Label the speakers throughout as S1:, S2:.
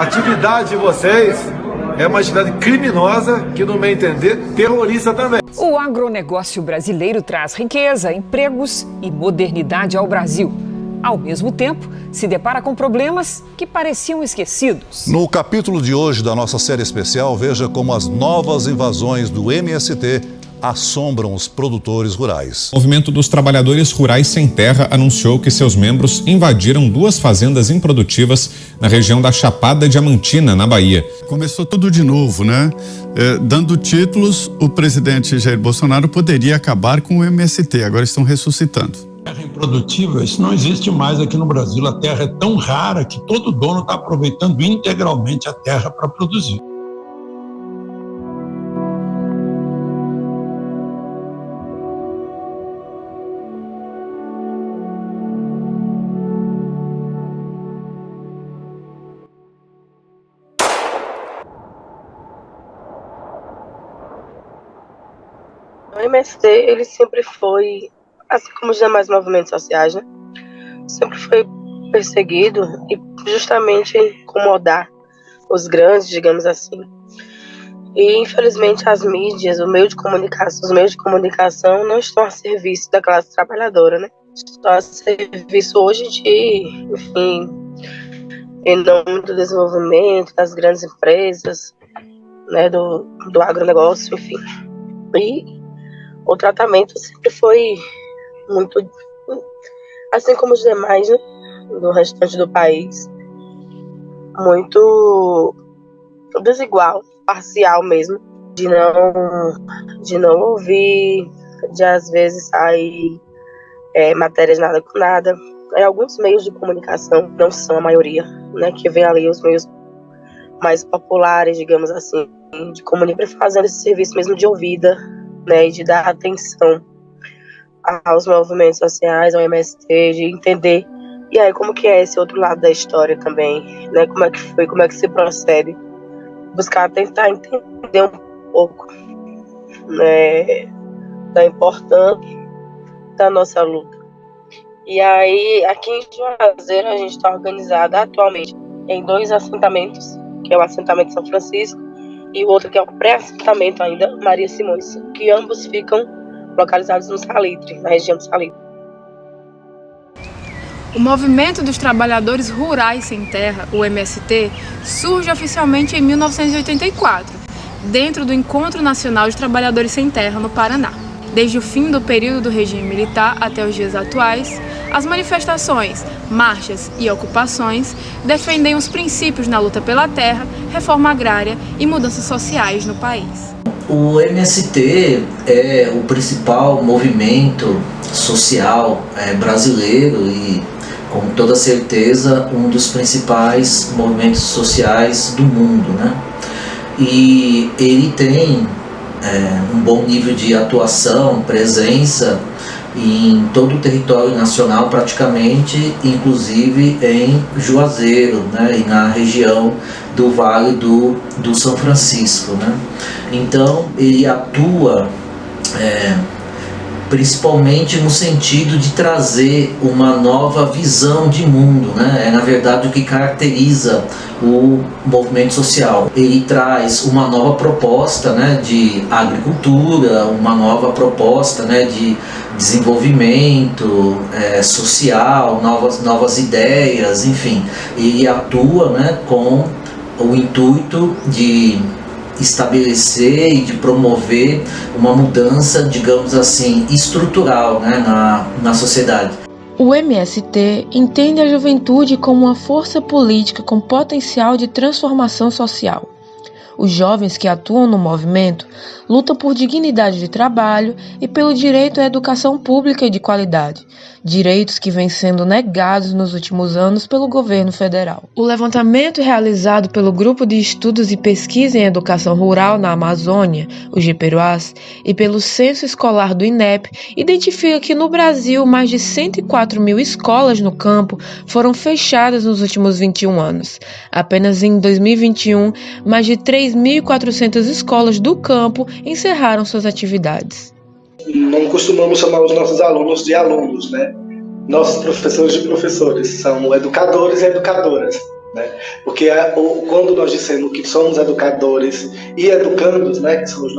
S1: A atividade de vocês é uma atividade criminosa que, no meu entender, terrorista também.
S2: O agronegócio brasileiro traz riqueza, empregos e modernidade ao Brasil. Ao mesmo tempo, se depara com problemas que pareciam esquecidos.
S3: No capítulo de hoje da nossa série especial, veja como as novas invasões do MST assombram os produtores rurais.
S4: O Movimento dos Trabalhadores Rurais Sem Terra anunciou que seus membros invadiram 2 fazendas improdutivas na região da Chapada Diamantina, na Bahia.
S5: Começou tudo de novo, né? Dando títulos, o presidente Jair Bolsonaro poderia acabar com o MST, agora estão ressuscitando.
S6: Terra improdutível, isso não existe mais aqui no Brasil. A terra é tão rara que todo dono está aproveitando integralmente a terra para produzir.
S7: O MST, ele sempre foi, assim como os demais movimentos sociais, né? Sempre foi perseguido e justamente incomodar os grandes, digamos assim. E infelizmente as mídias, os meios de comunicação não estão a serviço da classe trabalhadora, né? Estão a serviço hoje de, enfim, em nome do desenvolvimento das grandes empresas, né, do agronegócio, enfim. E o tratamento sempre foi muito, assim como os demais, né, do restante do país, muito desigual, parcial mesmo, de não ouvir, de às vezes sair matérias nada com nada. Alguns meios de comunicação, não são a maioria, né, que vem ali os meios mais populares, digamos assim, de comunicar, fazendo esse serviço mesmo de ouvida, né, e de dar atenção aos movimentos sociais, ao MST, de entender, e aí como que é esse outro lado da história também, né, como é que foi, como é que se procede, buscar tentar entender um pouco, né, da importância da nossa luta. E aí, aqui em Juazeiro, a gente está organizada atualmente em 2 assentamentos, que é o assentamento São Francisco e o outro que é o pré-assentamento ainda, Maria Simões, que ambos ficam localizados no Salitre, na região do Salitre.
S8: O Movimento dos Trabalhadores Rurais Sem Terra, o MST, surge oficialmente em 1984, dentro do Encontro Nacional de Trabalhadores Sem Terra, no Paraná. Desde o fim do período do regime militar até os dias atuais, as manifestações, marchas e ocupações defendem os princípios na luta pela terra, reforma agrária e mudanças sociais no país.
S9: O MST é o principal movimento social brasileiro e, com toda certeza, um dos principais movimentos sociais do mundo, né? E ele tem um bom nível de atuação, presença em todo o território nacional praticamente, inclusive em Juazeiro, né, e na região do Vale do São Francisco, né. Então ele atua principalmente no sentido de trazer uma nova visão de mundo, né? É na verdade o que caracteriza o movimento social. Ele traz uma nova proposta, né, de agricultura, uma nova proposta, né, de desenvolvimento social, novas ideias, enfim. Ele atua, né, com o intuito de estabelecer e de promover uma mudança, digamos assim, estrutural, né, na sociedade.
S10: O MST entende a juventude como uma força política com potencial de transformação social. Os jovens que atuam no movimento lutam por dignidade de trabalho e pelo direito à educação pública e de qualidade, direitos que vêm sendo negados nos últimos anos pelo governo federal. O levantamento realizado pelo Grupo de Estudos e Pesquisa em Educação Rural na Amazônia, o GPERUAS, e pelo Censo Escolar do INEP, identifica que no Brasil mais de 104 mil escolas no campo foram fechadas nos últimos 21 anos. Apenas em 2021, mais de 3.400 escolas do campo encerraram suas atividades.
S11: Não costumamos chamar os nossos alunos de alunos, né? Nossos professores de professores, são educadores e educadoras. né? Porque quando nós dissemos que somos educadores e educandos, né, que são os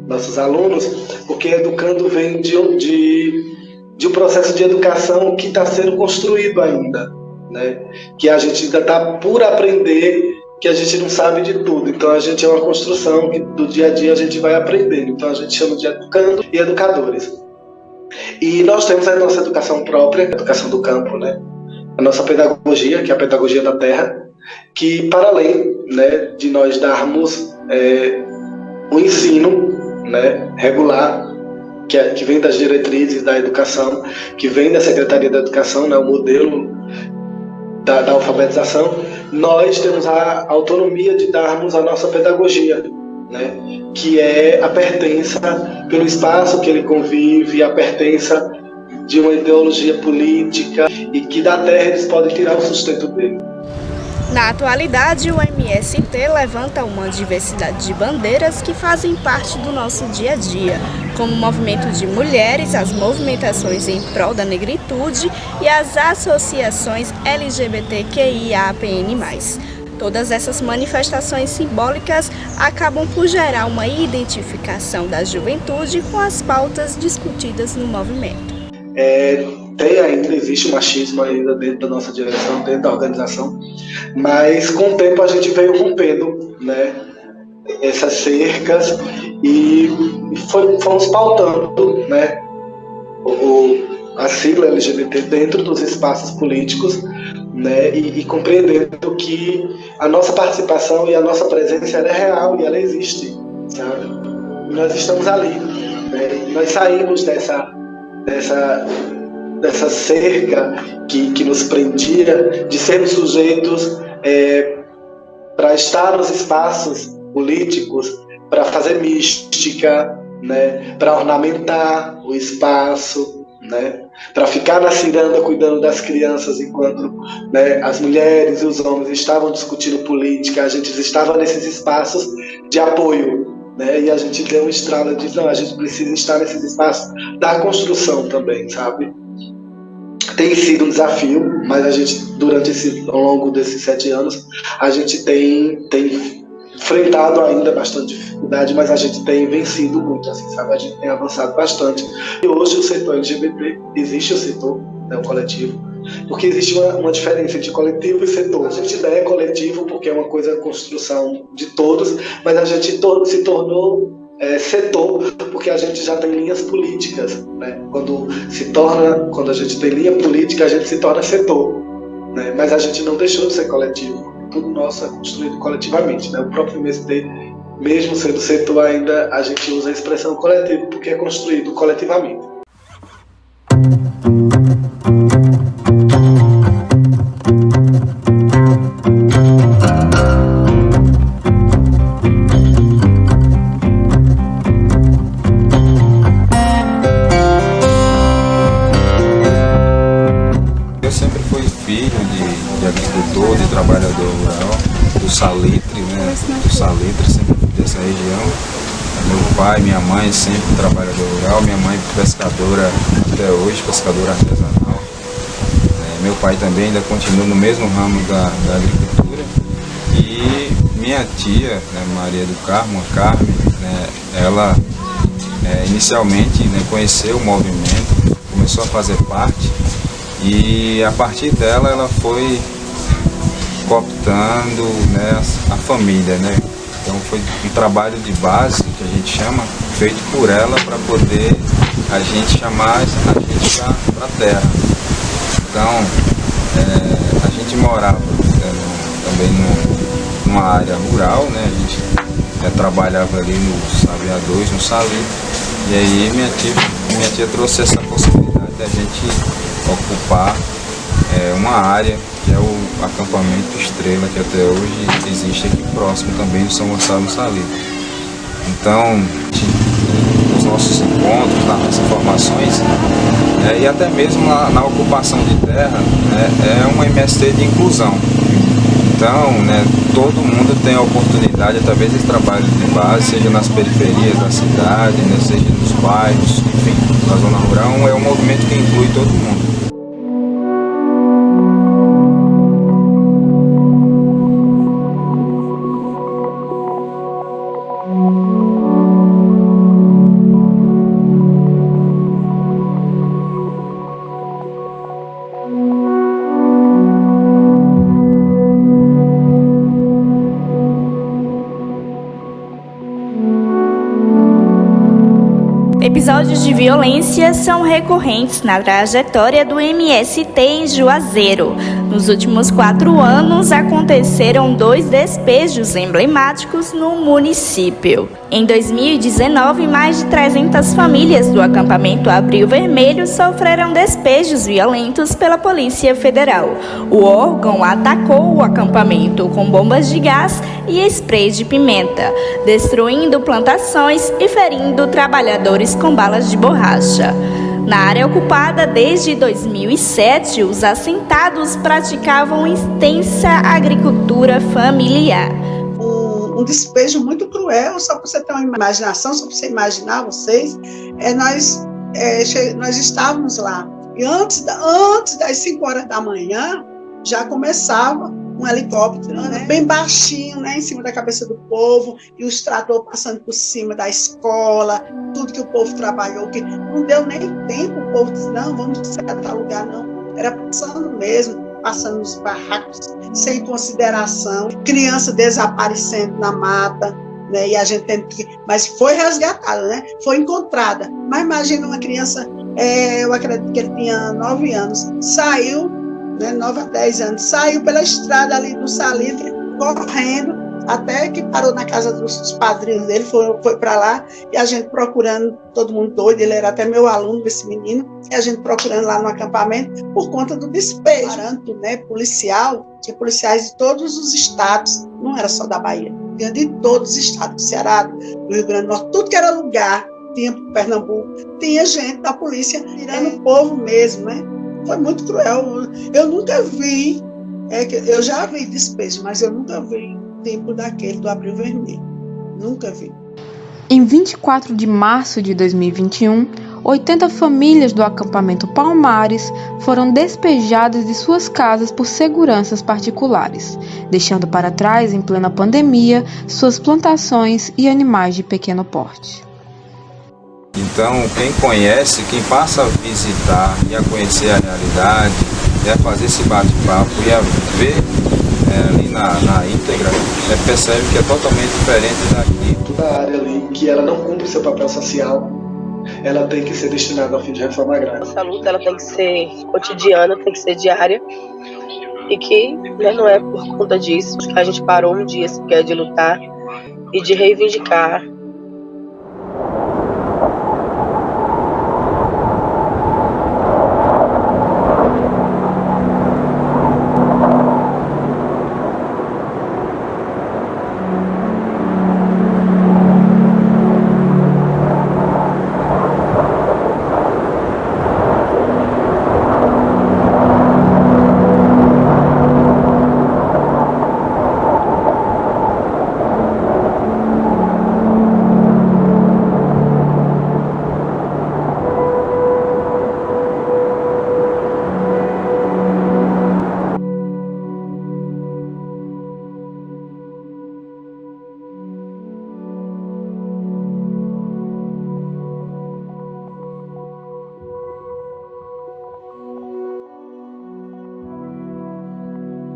S11: nossos alunos, porque educando vem de um processo de educação que está sendo construído ainda, né? Que a gente ainda está por aprender, que a gente não sabe de tudo. Então a gente é uma construção que do dia a dia a gente vai aprendendo. Então a gente chama de educando e educadores. E nós temos a nossa educação própria, a educação do campo, né? A nossa pedagogia, que é a pedagogia da terra, que para além, né, de nós darmos o ensino, né, regular, que vem das diretrizes da educação, que vem da Secretaria da Educação, né, o modelo da alfabetização, nós temos a autonomia de darmos a nossa pedagogia, né, que é a pertença pelo espaço que ele convive, a pertença de uma ideologia política, e que da terra eles podem tirar o sustento dele.
S12: Na atualidade, o MST levanta uma diversidade de bandeiras que fazem parte do nosso dia a dia, como o movimento de mulheres, as movimentações em prol da negritude e as associações LGBTQIAPN+. Todas essas manifestações simbólicas acabam por gerar uma identificação da juventude com as pautas discutidas no movimento.
S11: Existe machismo ainda dentro da nossa direção, dentro da organização, mas com o tempo a gente veio rompendo, né, essas cercas e fomos pautando, né, a sigla LGBT dentro dos espaços políticos, né, e compreendendo que a nossa participação e a nossa presença ela é real e ela existe, sabe? Nós estamos ali, né, nós saímos dessa cerca que nos prendia de sermos sujeitos para estar nos espaços políticos, para fazer mística, né, para ornamentar o espaço, né, para ficar na ciranda cuidando das crianças enquanto, né, as mulheres e os homens estavam discutindo política. A gente estava nesses espaços de apoio, né, e a gente deu um estralo e disse, não, a gente precisa estar nesses espaços da construção também, sabe? Tem sido um desafio, mas a gente, ao longo desses 7 anos, a gente tem enfrentado ainda bastante dificuldade, mas a gente tem vencido muito, assim, sabe? A gente tem avançado bastante. E hoje o setor LGBT, existe o setor, né, o coletivo, porque existe uma diferença entre coletivo e setor. A gente ainda é coletivo porque é uma coisa, construção de todos, mas a gente se tornou setor, porque a gente já tem linhas políticas, né? Quando a gente tem linha política, a gente se torna setor, né? Mas a gente não deixou de ser coletivo, tudo nosso é construído coletivamente, né? O próprio MST, mesmo sendo setor, ainda a gente usa a expressão coletivo porque é construído coletivamente.
S13: De trabalhador rural, do Salitre, né? Do Salitre, sempre dessa região. Meu pai, minha mãe, sempre trabalhador rural, minha mãe pescadora até hoje, pescadora artesanal. Meu pai também ainda continua no mesmo ramo da agricultura. E minha tia, né, Maria do Carmo, a Carmen, né, ela inicialmente, né, conheceu o movimento, começou a fazer parte e a partir dela ela foi cooptando, né, a família, né? Então foi um trabalho de base, que a gente chama, feito por ela para poder a gente chamar a gente para a terra. Então, a gente morava também numa área rural, né? A gente trabalhava ali no Sabiá 2, no Salitre, e aí minha tia trouxe essa possibilidade da gente ocupar uma área que é o acampamento Estrela, que até hoje existe aqui próximo também do São Gonçalo no Salitre. Então, nos nossos encontros, nas nossas formações, e até mesmo na ocupação de terra, é uma MST de inclusão. Então, né, todo mundo tem a oportunidade, através desse trabalho de base, seja nas periferias da cidade, né, seja nos bairros, enfim, na zona rural, é um movimento que inclui todo mundo.
S12: episódios de violência são recorrentes na trajetória do MST em Juazeiro. Nos últimos 4 anos, aconteceram 2 despejos emblemáticos no município. Em 2019, mais de 300 famílias do acampamento Abril Vermelho sofreram despejos violentos pela Polícia Federal. O órgão atacou o acampamento com bombas de gás e spray de pimenta, destruindo plantações e ferindo trabalhadores com balas de borracha. Na área ocupada desde 2007, os assentados praticavam extensa agricultura familiar.
S14: Um despejo muito cruel, só para você ter uma imaginação, só para você imaginar vocês, nós estávamos lá. E antes das 5 horas da manhã, já começava um helicóptero, né, bem baixinho, né, em cima da cabeça do povo, e os tratores passando por cima da escola, tudo que o povo trabalhou, que não deu nem tempo, o povo disse, não, vamos a tal lugar, não. Era passando mesmo, passando nos barracos, sem consideração, criança desaparecendo na mata, né, e a gente tendo que... Mas foi resgatada, né, foi encontrada. Mas imagina uma criança, eu acredito que ele tinha 9 anos, saiu, né, 9 a 10 anos, saiu pela estrada ali do Salitre, correndo, até que parou na casa dos padrinhos dele, foi para lá, e a gente procurando, todo mundo doido, ele era até meu aluno, esse menino, e a gente procurando lá no acampamento, por conta do despejo, né, policial, tinha policiais de todos os estados, não era só da Bahia, tinha de todos os estados, do Ceará, do Rio Grande do Norte, tudo que era lugar, tinha Pernambuco, tinha gente da polícia tirando o povo mesmo, né? Foi muito cruel. Eu nunca vi, eu já vi despejo, mas eu nunca vi tempo daquele do Abril Vermelho. Nunca vi.
S10: Em 24 de março de 2021, 80 famílias do acampamento Palmares foram despejadas de suas casas por seguranças particulares, deixando para trás, em plena pandemia, suas plantações e animais de pequeno porte.
S13: Então, quem conhece, quem passa a visitar e a conhecer a realidade, a fazer esse bate-papo e a ver ali na íntegra, percebe que é totalmente diferente daqui.
S11: Toda a área ali que ela não cumpre seu papel social, ela tem que ser destinada ao fim de reforma agrária.
S7: Essa luta ela tem que ser cotidiana, tem que ser diária, e que, né, não é por conta disso que a gente parou um dia sequer de lutar e de reivindicar